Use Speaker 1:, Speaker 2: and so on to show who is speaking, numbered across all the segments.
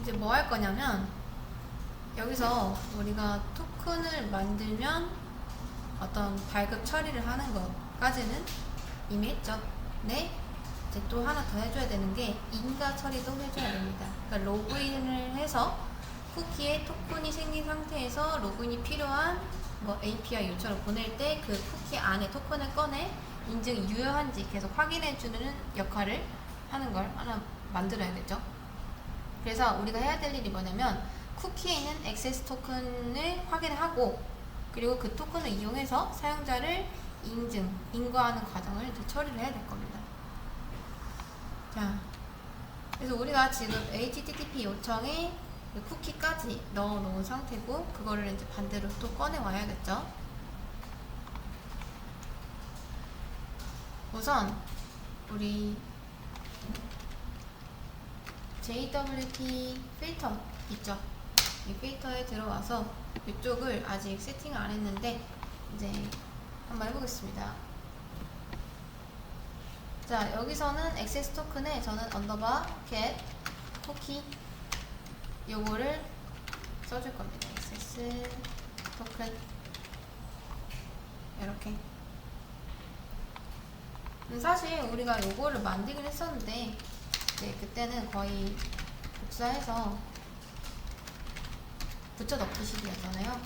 Speaker 1: 이제 뭐 할 거냐면 여기서 우리가 토큰을 만들면 어떤 발급 처리를 하는 것까지는 이미 했죠. 네. 이제 또 하나 더 해줘야 되는 게 인가 처리도 해줘야 됩니다. 그러니까 로그인을 해서 쿠키에 토큰이 생긴 상태에서 로그인이 필요한 뭐 API 요청을 보낼 때 그 쿠키 안에 토큰을 꺼내 인증이 유효한지 계속 확인해주는 역할을 하는 걸 하나 만들어야겠죠. 그래서 우리가 해야 될 일이 뭐냐면 쿠키에 있는 액세스 토큰을 확인하고 그리고 그 토큰을 이용해서 사용자를 인과하는 과정을 이제 처리를 해야 될 겁니다. 자, 그래서 우리가 지금 HTTP 요청에 그 쿠키까지 넣어 놓은 상태고 그거를 이제 반대로 또 꺼내 와야겠죠. 우선 우리 JWT 필터 있죠. 이 필터에 들어와서 이쪽을 아직 세팅을 안 했는데 이제 한번 해보겠습니다. 자, 여기서는 액세스 토큰에 저는 언더바 get 쿠키 요거를 써줄 겁니다. 액세스 토큰 이렇게. 사실 우리가 요거를 만들긴 했었는데 네, 그때는 거의 복사해서 붙여 넣기 식이었잖아요.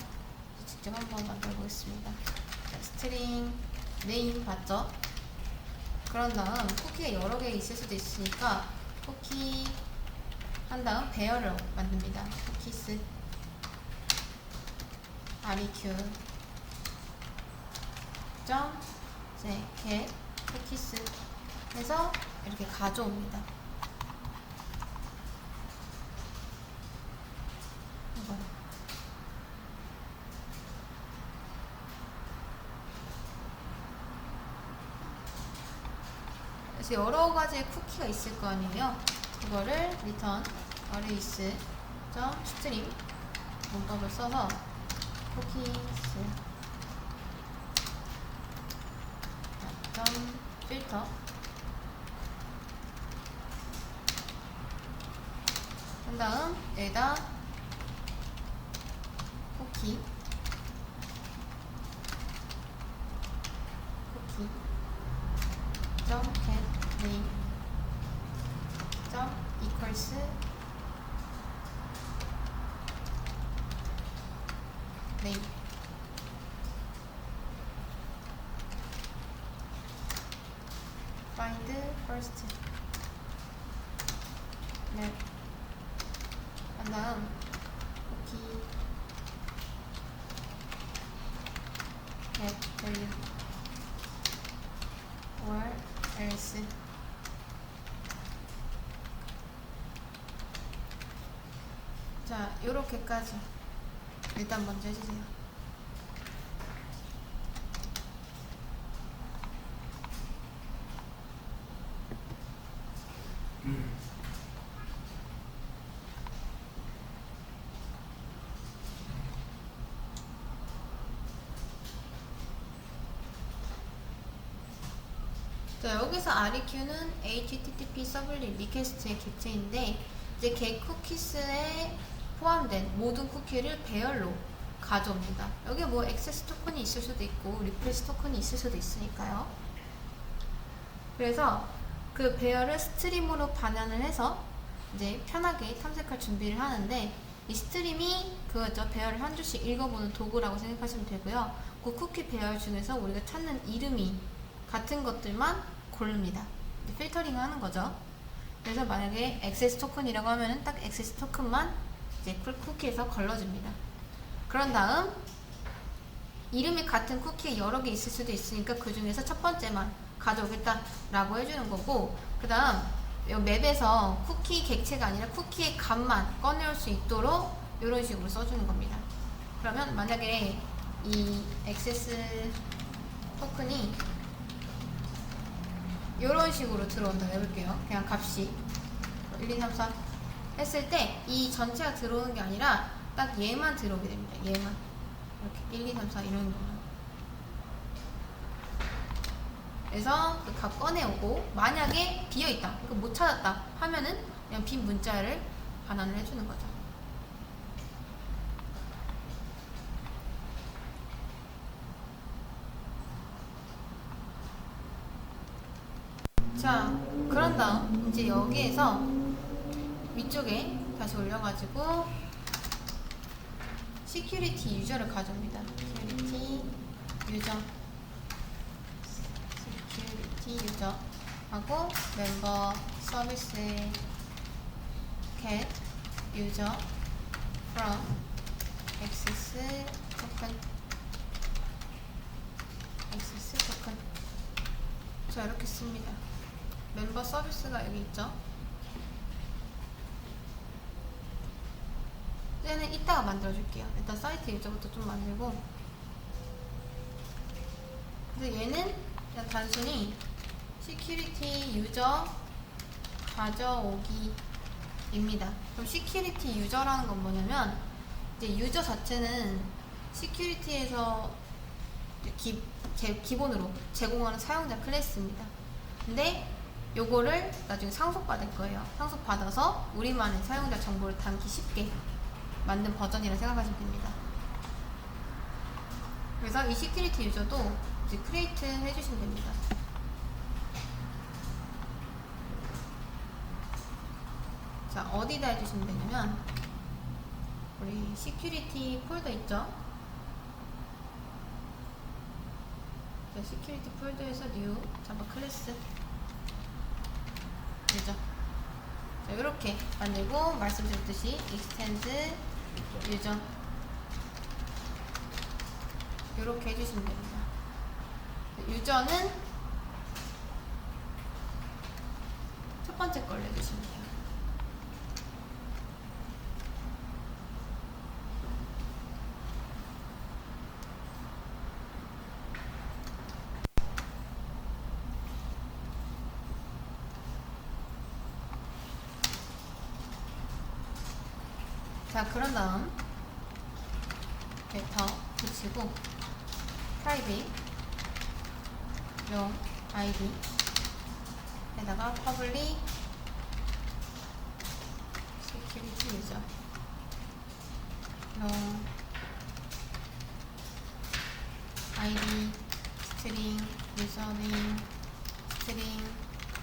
Speaker 1: 직접 한번 만들어 보겠습니다. 스트링 네임 봤죠? 그런 다음 쿠키가 여러 개 있을 수도 있으니까 쿠키 한 다음 배열을 만듭니다. 쿠키스 req 점 get 쿠키스 해서 이렇게 가져옵니다. 그래서 여러 가지의 쿠키가 있을 거 아니에요. 그거를 return arrays string 문법을 써서 쿠키스 필터 한 다음 여기다 쿠키 get name equals name find first 네. 한 다음 쿠키 get value or else 자, 요렇게까지 일단 먼저 해주세요. 자, 여기서 req는 http 서블릿 리퀘스트의 객체인데 이제 get 쿠키스에 포함된 모든 쿠키를 배열로 가져옵니다. 여기 뭐 액세스 토큰이 있을 수도 있고 리프레시 토큰이 있을 수도 있으니까요. 그래서 그 배열을 스트림으로 반환을 해서 이제 편하게 탐색할 준비를 하는데 이 스트림이 그거죠. 배열을 한 줄씩 읽어보는 도구라고 생각하시면 되고요. 그 쿠키 배열 중에서 우리가 찾는 이름이 같은 것들만 고릅니다. 필터링 하는 거죠. 그래서 만약에 액세스 토큰이라고 하면은 딱 액세스 토큰만 이제 쿠키에서 걸러줍니다. 그런 다음 이름이 같은 쿠키에 여러 개 있을 수도 있으니까 그 중에서 첫 번째만 가져오겠다 라고 해주는 거고, 그 다음 맵에서 쿠키 객체가 아니라 쿠키의 값만 꺼내올 수 있도록 이런 식으로 써주는 겁니다. 그러면 만약에 이 액세스 토큰이 이런 식으로 들어온다고 해볼게요. 그냥 값이 1, 2, 3, 4 했을 때 이 전체가 들어오는 게 아니라 딱 얘만 들어오게 됩니다. 얘만 이렇게 1, 2, 3, 4 이런 거만. 그래서 그 값 꺼내오고 만약에 비어있다, 그러니까 못 찾았다 하면은 그냥 빈 문자를 반환을 해주는 거죠. 자, 그런 다음 이제 여기에서 위쪽에 다시 올려가지고 시큐리티 유저를 가져옵니다. 시큐리티 유저 하고 멤버 서비스에 get user from access token 자, 이렇게 씁니다. 멤버 서비스가 여기 있죠. 얘는 이따가 만들어줄게요. 일단 사이트 유저부터 좀 만들고. 그래서 얘는 그냥 단순히 시큐리티 유저 가져오기입니다. 그럼 시큐리티 유저라는 건 뭐냐면 이제 유저 자체는 시큐리티에서 기본으로 제공하는 사용자 클래스입니다. 근데 요거를 나중에 상속받을 거예요. 상속받아서 우리만의 사용자 정보를 담기 쉽게 만든 버전이라 생각하시면 됩니다. 그래서 이 시큐리티 유저도 이제 크리에이트 해주시면 됩니다. 자, 어디다 해주시면 되냐면 우리 시큐리티 폴더 있죠? 자, 시큐리티 폴더에서 new 자바 클래스 유저. 자, 이렇게 만들고 말씀드렸듯이 extend 유저 이렇게 해주시면 됩니다. 유저는 첫 번째 걸 해주시면 돼요. 자, 그런 다음 더 붙이고 private 용 id 에다가 public security user 용 id string username string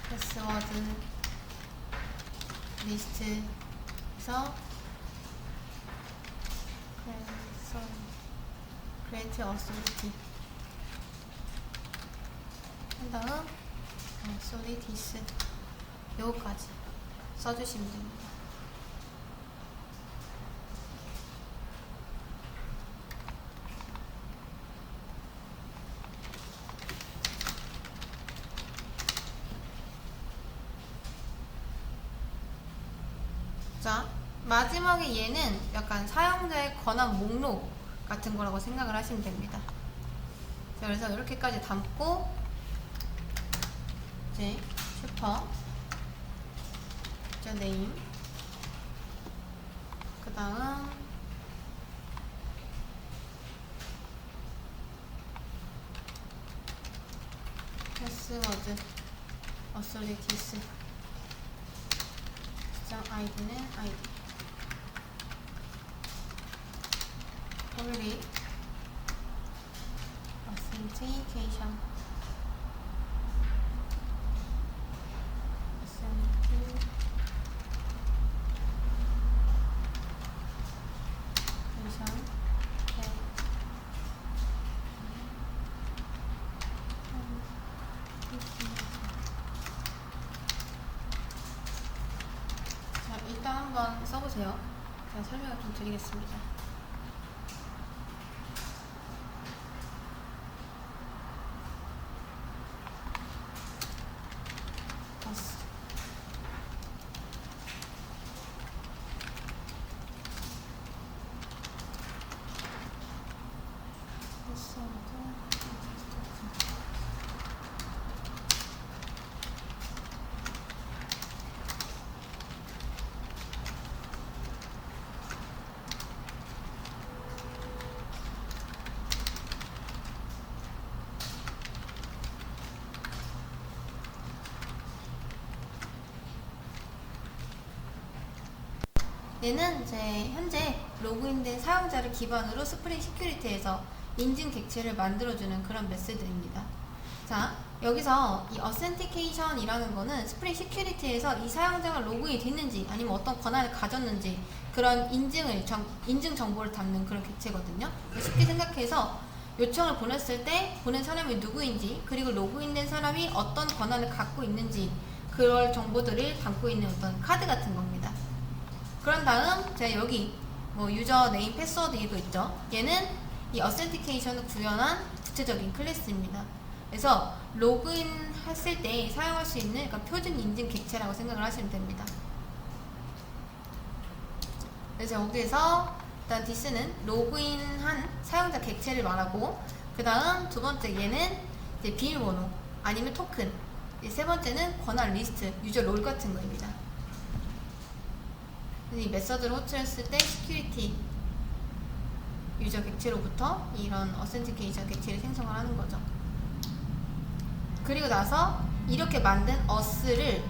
Speaker 1: password 리스트에서 create authority 한 다음 authorities 요거까지 써주시면 됩니다. 자, 마지막에 얘는 약간 사용자의 권한 목록 같은 거라고 생각을 하시면 됩니다. 자, 그래서 이렇게까지 담고 이제 슈퍼 자, 네임 그 다음 패스워드 어소리티스 시장 아이디는 아이디 public authentication 자, 일단 한번 써보세요. 제가 설명을 좀 드리겠습니다. 얘는 이제 현재 로그인된 사용자를 기반으로 스프링 시큐리티에서 인증 객체를 만들어주는 그런 메소드입니다. 자, 여기서 이 authentication이라는 거는 스프링 시큐리티에서 이 사용자가 로그인이 됐는지 아니면 어떤 권한을 가졌는지 그런 인증 정보를 담는 그런 객체거든요. 쉽게 생각해서 요청을 보냈을 때 보낸 사람이 누구인지 그리고 로그인된 사람이 어떤 권한을 갖고 있는지 그럴 정보들을 담고 있는 어떤 카드 같은 겁니다. 그런 다음 제가 여기 뭐 유저 네임 패스워드도 있죠. 얘는 이 authentication을 구현한 구체적인 클래스입니다. 그래서 로그인 했을 때 사용할 수 있는 그러니까 표준 인증 객체라고 생각을 하시면 됩니다. 그래서 여기에서 일단 this는 로그인한 사용자 객체를 말하고 그 다음 두 번째 얘는 이제 비밀번호 아니면 토큰, 세 번째는 권한 리스트, 유저 롤 같은 거입니다. 이 메서드를 호출했을 때 시큐리티 유저 객체로부터 이런 authentication 객체를 생성을 하는 거죠. 그리고 나서 이렇게 만든 us를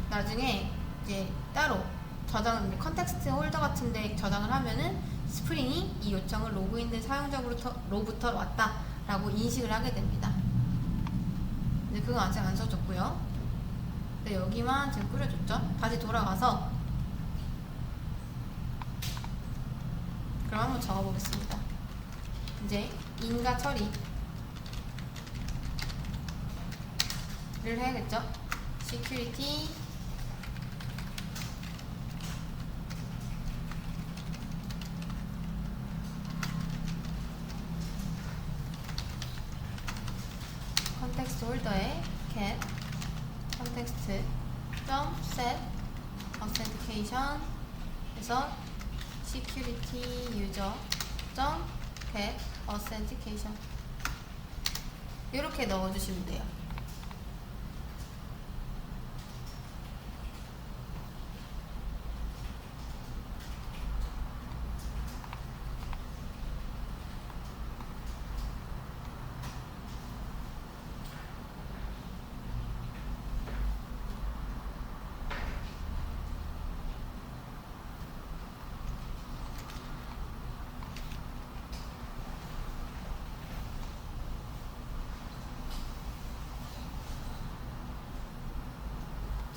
Speaker 1: 나중에 이제 따로 저장을 컨텍스트 홀더 같은 데 저장을 하면은 스프링이 이 요청을 로그인된 사용자로부터 왔다 라고 인식을 하게 됩니다. 근데 그건 아직 안 써줬고요. 근데 여기만 지금 뿌려줬죠. 다시 돌아가서 그럼 한번 적어보겠습니다. 이제 인가 처리를 해야겠죠. security 컨텍스트 홀더에 get 컨텍스트 .set authentication 해서 security user get authentication 이렇게 넣어주시면 돼요.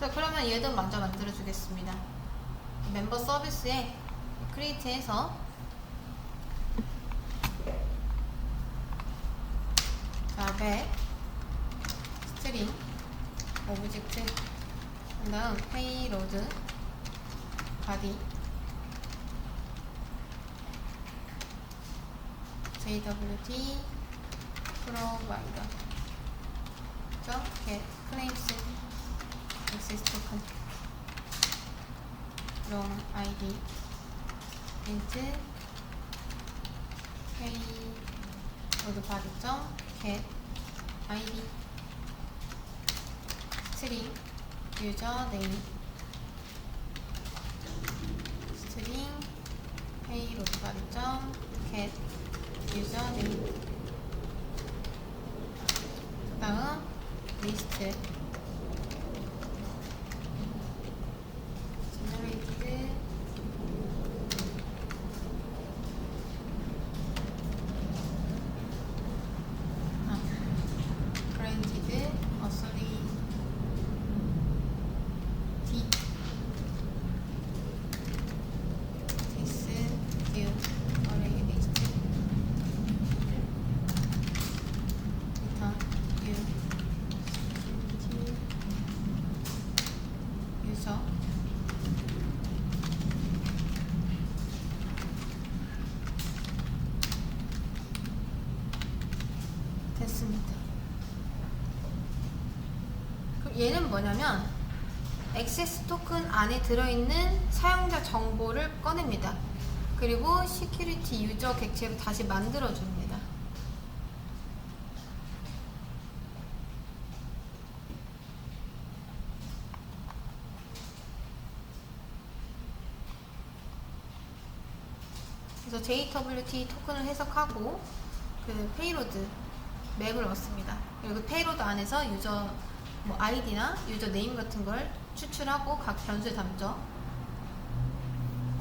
Speaker 1: 자, 그러면 얘도 먼저 만들어 주겠습니다. 멤버 서비스에 create해서 자, back string object 그 다음 payload body jwt provider get claims access token long id int payload body get id string user name string payload body get user name 그 다음 list 됐습니다. 그럼 얘는 뭐냐면 액세스 토큰 안에 들어있는 사용자 정보를 꺼냅니다. 그리고 시큐리티 유저 객체로 다시 만들어 줍니다. 그래서 JWT 토큰을 해석하고 그 페이로드 맵을 넣습니다. 그리고 그 페이로드 안에서 유저 뭐 아이디나 유저 네임 같은 걸 추출하고 각 변수에 담죠.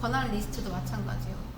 Speaker 1: 권한 리스트도 마찬가지예요.